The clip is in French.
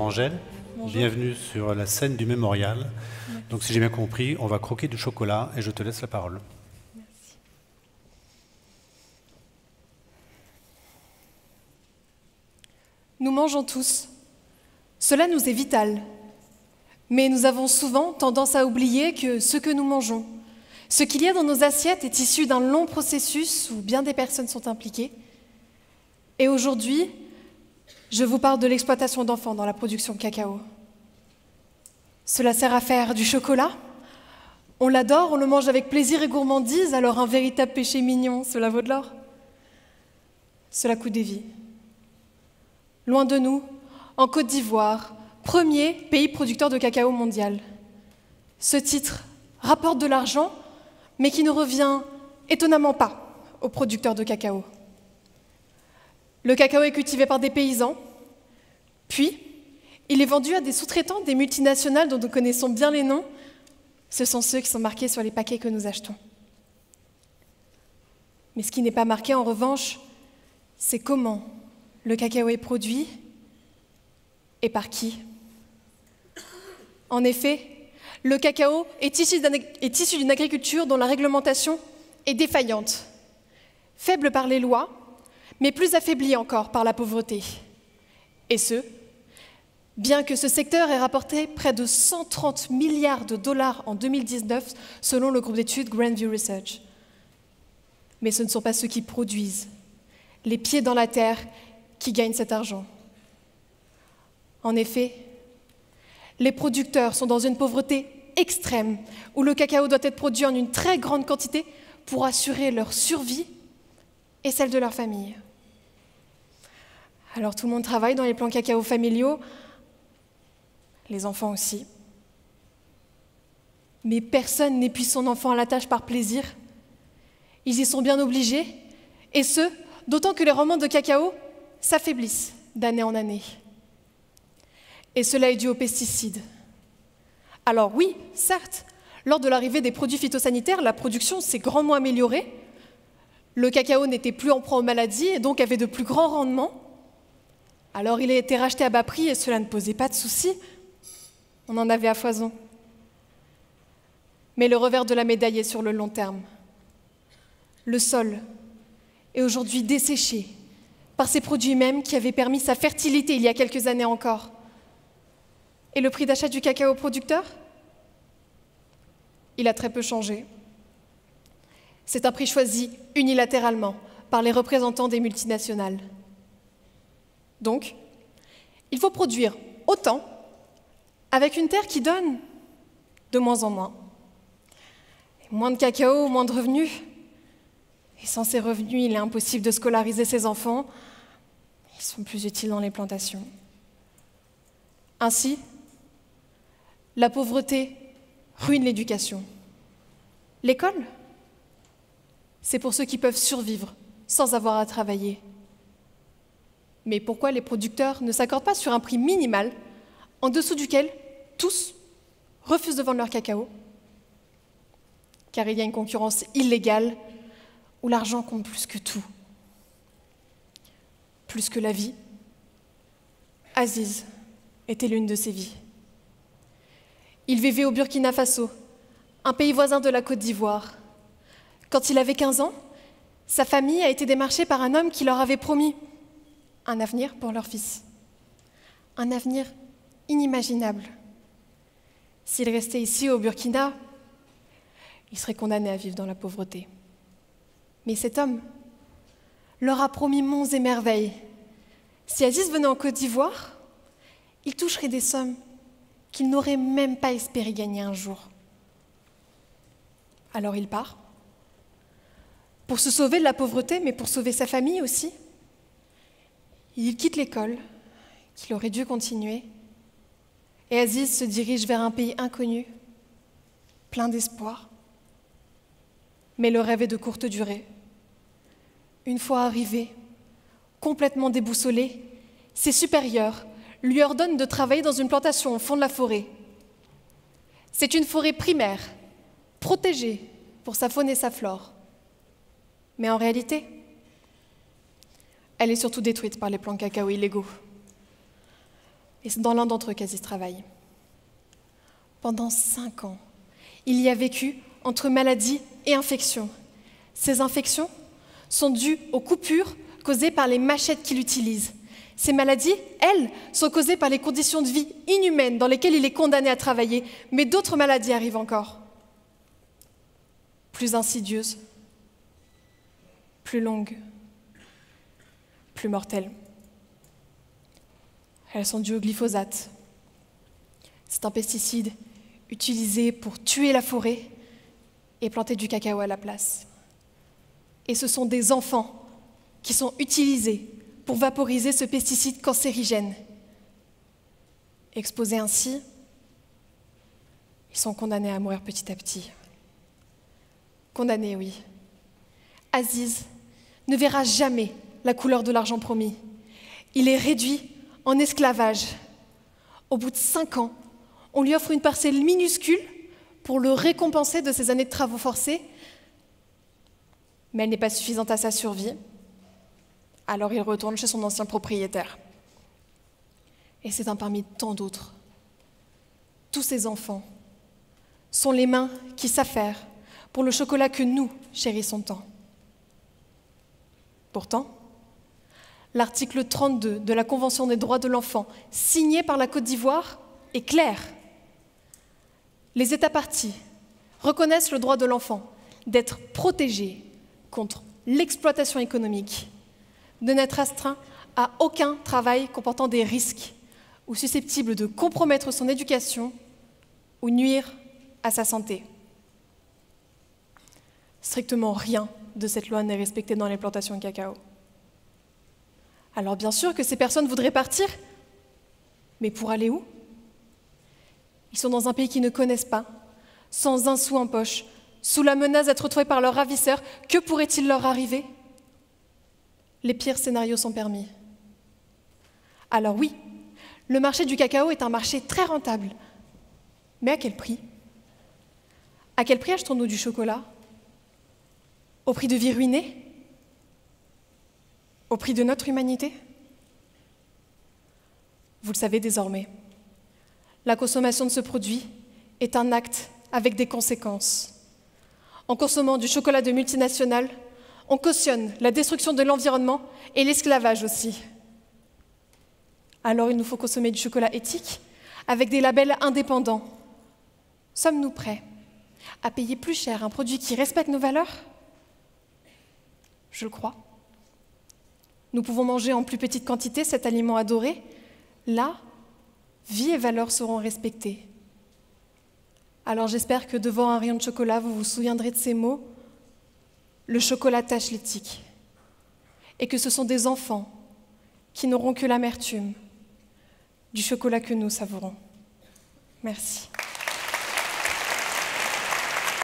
Angèle. Bonjour. Bienvenue sur la scène du mémorial. Merci. Donc si j'ai bien compris, on va croquer du chocolat et je te laisse la parole. Merci. Nous mangeons tous. Cela nous est vital. Mais nous avons souvent tendance à oublier que ce que nous mangeons, ce qu'il y a dans nos assiettes est issu d'un long processus où bien des personnes sont impliquées. Et aujourd'hui, je vous parle de l'exploitation d'enfants dans la production de cacao. Cela sert à faire du chocolat. On l'adore, on le mange avec plaisir et gourmandise, alors un véritable péché mignon, cela vaut de l'or. Cela coûte des vies. Loin de nous, en Côte d'Ivoire, premier pays producteur de cacao mondial. Ce titre rapporte de l'argent, mais qui ne revient étonnamment pas aux producteurs de cacao. Le cacao est cultivé par des paysans, puis il est vendu à des sous-traitants, des multinationales dont nous connaissons bien les noms. Ce sont ceux qui sont marqués sur les paquets que nous achetons. Mais ce qui n'est pas marqué, en revanche, c'est comment le cacao est produit et par qui. En effet, le cacao est issu d'une agriculture dont la réglementation est défaillante, faible par les lois, mais plus affaiblie encore par la pauvreté. Et ce, bien que ce secteur ait rapporté près de 130 milliards de dollars en 2019, selon le groupe d'études Grandview Research. Mais ce ne sont pas ceux qui produisent, les pieds dans la terre, qui gagnent cet argent. En effet, les producteurs sont dans une pauvreté extrême, où le cacao doit être produit en une très grande quantité pour assurer leur survie et celle de leur famille. Alors tout le monde travaille dans les plants cacao familiaux, les enfants aussi. Mais personne n'épuise son enfant à la tâche par plaisir. Ils y sont bien obligés, et ce, d'autant que les rendements de cacao s'affaiblissent d'année en année. Et cela est dû aux pesticides. Alors oui, certes, lors de l'arrivée des produits phytosanitaires, la production s'est grandement améliorée. Le cacao n'était plus en proie aux maladies et donc avait de plus grands rendements. Alors il a été racheté à bas prix et cela ne posait pas de soucis. On en avait à foison. Mais le revers de la médaille est sur le long terme. Le sol est aujourd'hui desséché par ces produits mêmes qui avaient permis sa fertilité il y a quelques années encore. Et le prix d'achat du cacao producteur? Il a très peu changé. C'est un prix choisi unilatéralement par les représentants des multinationales. Donc, il faut produire autant avec une terre qui donne de moins en moins. Et moins de cacao, moins de revenus. Et sans ces revenus, il est impossible de scolariser ses enfants. Ils sont plus utiles dans les plantations. Ainsi, la pauvreté ruine l'éducation. L'école, c'est pour ceux qui peuvent survivre sans avoir à travailler. Mais pourquoi les producteurs ne s'accordent pas sur un prix minimal en dessous duquel tous refusent de vendre leur cacao? Car il y a une concurrence illégale où l'argent compte plus que tout. Plus que la vie. Aziz était l'une de ces vies. Il vivait au Burkina Faso, un pays voisin de la Côte d'Ivoire. Quand il avait 15 ans, sa famille a été démarchée par un homme qui leur avait promis un avenir pour leur fils. Un avenir inimaginable. S'il restait ici au Burkina, il serait condamné à vivre dans la pauvreté. Mais cet homme leur a promis monts et merveilles. Si Aziz venait en Côte d'Ivoire, il toucherait des sommes qu'il n'aurait même pas espéré gagner un jour. Alors il part, pour se sauver de la pauvreté, mais pour sauver sa famille aussi. Il quitte l'école, qu'il aurait dû continuer, et Aziz se dirige vers un pays inconnu, plein d'espoir. Mais le rêve est de courte durée. Une fois arrivé, complètement déboussolé, ses supérieurs lui ordonnent de travailler dans une plantation au fond de la forêt. C'est une forêt primaire, protégée pour sa faune et sa flore. Mais en réalité, elle est surtout détruite par les plants cacao illégaux. et c'est dans l'un d'entre eux qu'Aziz travaille. Pendant 5 ans, il y a vécu entre maladie et infection. Ces infections sont dues aux coupures causées par les machettes qu'il utilise. Ces maladies, elles, sont causées par les conditions de vie inhumaines dans lesquelles il est condamné à travailler, mais d'autres maladies arrivent encore. Plus insidieuses, plus longues, plus mortelles. Elles sont dues au glyphosate. C'est un pesticide utilisé pour tuer la forêt et planter du cacao à la place. Et ce sont des enfants qui sont utilisés pour vaporiser ce pesticide cancérigène. Exposés ainsi, ils sont condamnés à mourir petit à petit. Condamnés, oui. Aziz ne verra jamais la couleur de l'argent promis. Il est réduit en esclavage. Au bout de 5 ans, on lui offre une parcelle minuscule pour le récompenser de ses années de travaux forcés, mais elle n'est pas suffisante à sa survie. Alors il retourne chez son ancien propriétaire. Et c'est un parmi tant d'autres. Tous ces enfants sont les mains qui s'affairent pour le chocolat que nous chérissons tant. Pourtant, l'article 32 de la Convention des droits de l'enfant, signée par la Côte d'Ivoire, est clair. Les États parties reconnaissent le droit de l'enfant d'être protégé contre l'exploitation économique, de n'être astreint à aucun travail comportant des risques ou susceptible de compromettre son éducation ou nuire à sa santé. Strictement rien de cette loi n'est respecté dans les plantations de cacao. Alors bien sûr que ces personnes voudraient partir, mais pour aller où? Ils sont dans un pays qu'ils ne connaissent pas, sans un sou en poche, sous la menace d'être retrouvés par leurs ravisseurs. Que pourrait-il leur arriver? Les pires scénarios sont permis. Alors oui, le marché du cacao est un marché très rentable. Mais à quel prix? À quel prix achetons-nous du chocolat? Au prix de vies ruinées? Au prix de notre humanité? Vous le savez désormais, la consommation de ce produit est un acte avec des conséquences. En consommant du chocolat de multinationales, on cautionne la destruction de l'environnement et l'esclavage aussi. Alors il nous faut consommer du chocolat éthique avec des labels indépendants. Sommes-nous prêts à payer plus cher un produit qui respecte nos valeurs? Je le crois. Nous pouvons manger en plus petite quantité cet aliment adoré. Là, vie et valeurs seront respectées. Alors j'espère que devant un rayon de chocolat, vous vous souviendrez de ces mots. Le chocolat tâche l'éthique. Et que ce sont des enfants qui n'auront que l'amertume du chocolat que nous savourons. Merci.